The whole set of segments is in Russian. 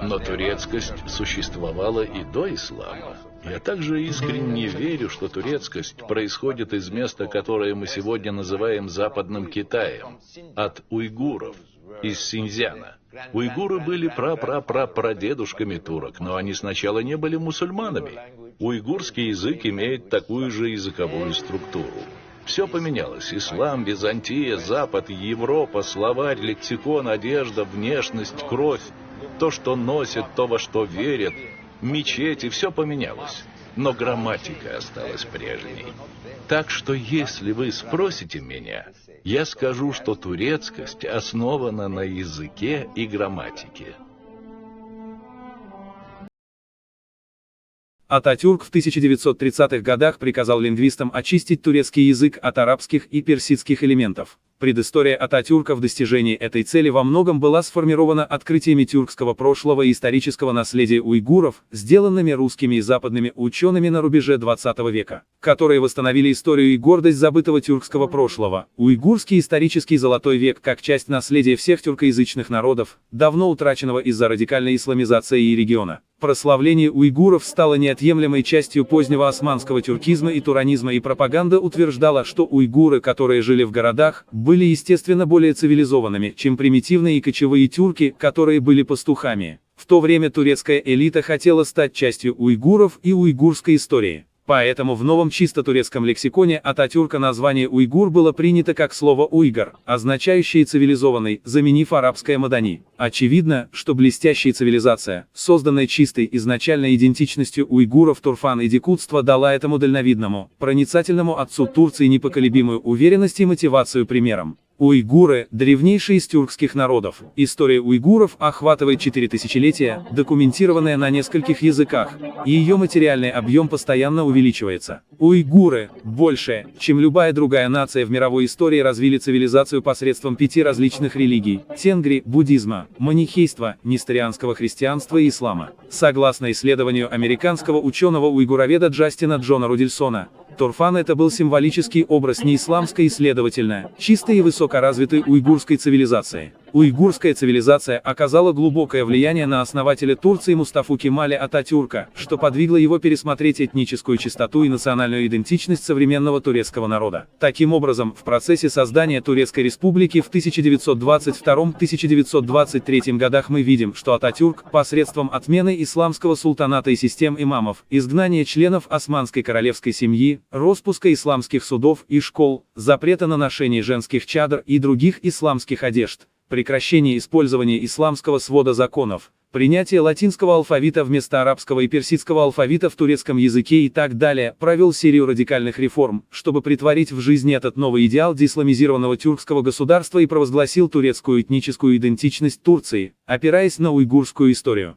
Но турецкость существовала и до ислама. Я также искренне верю, что турецкость происходит из места, которое мы сегодня называем Западным Китаем, от уйгуров, из Синьцзяна. Уйгуры были прадедушками турок, но они сначала не были мусульманами. Уйгурский язык имеет такую же языковую структуру. Все поменялось. Ислам, Византия, Запад, Европа, словарь, лексикон, одежда, внешность, кровь. То, что носят, то, во что верят, мечети, все поменялось. Но грамматика осталась прежней. Так что, если вы спросите меня, я скажу, что турецкость основана на языке и грамматике. Ататюрк в 1930-х годах приказал лингвистам очистить турецкий язык от арабских и персидских элементов. Предыстория Ататюрка в достижении этой цели во многом была сформирована открытиями тюркского прошлого и исторического наследия уйгуров, сделанными русскими и западными учеными на рубеже 20 века, которые восстановили историю и гордость забытого тюркского прошлого. Уйгурский исторический золотой век как часть наследия всех тюркоязычных народов, давно утраченного из-за радикальной исламизации региона. Прославление уйгуров стало неотъемлемой частью позднего османского тюркизма и туранизма, и пропаганда утверждала, что уйгуры, которые жили в городах, были естественно более цивилизованными, чем примитивные и кочевые тюрки, которые были пастухами. В то время турецкая элита хотела стать частью уйгуров и уйгурской истории. Поэтому в новом чисто турецком лексиконе Ататюрка название уйгур было принято как слово уйгар, означающее цивилизованный, заменив арабское мадани. Очевидно, что блестящая цивилизация, созданная чистой изначальной идентичностью уйгуров Турфан и Якутства, дала этому дальновидному, проницательному отцу Турции непоколебимую уверенность и мотивацию примером. Уйгуры – древнейший из тюркских народов. История уйгуров охватывает 4 тысячелетия, документированная на нескольких языках, и ее материальный объем постоянно увеличивается. Уйгуры, больше, чем любая другая нация в мировой истории, развили цивилизацию посредством 5 различных религий – тенгри, буддизма, манихейства, несторианского христианства и ислама. Согласно исследованию американского ученого-уйгуроведа Джастина Джона Рудельсона, Турфан — это был символический образ неисламской и, следовательно, чистой и высокоразвитой уйгурской цивилизации. Уйгурская цивилизация оказала глубокое влияние на основателя Турции Мустафу Кемаля Ататюрка, что подвигло его пересмотреть этническую чистоту и национальную идентичность современного турецкого народа. Таким образом, в процессе создания Турецкой Республики в 1922-1923 годах мы видим, что Ататюрк, посредством отмены исламского султаната и систем имамов, изгнания членов османской королевской семьи, распуска исламских судов и школ, запрета на ношение женских чадр и других исламских одежд, прекращение использования исламского свода законов, принятие латинского алфавита вместо арабского и персидского алфавита в турецком языке и так далее, провел серию радикальных реформ, чтобы претворить в жизнь этот новый идеал деисламизированного тюркского государства, и провозгласил турецкую этническую идентичность Турции, опираясь на уйгурскую историю.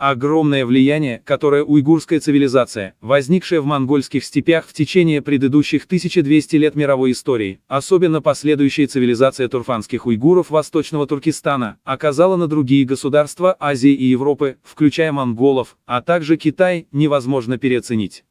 Огромное влияние, которое уйгурская цивилизация, возникшая в монгольских степях в течение предыдущих 1200 лет мировой истории, особенно последующая цивилизация турфанских уйгуров Восточного Туркестана, оказала на другие государства Азии и Европы, включая монголов, а также Китай, невозможно переоценить.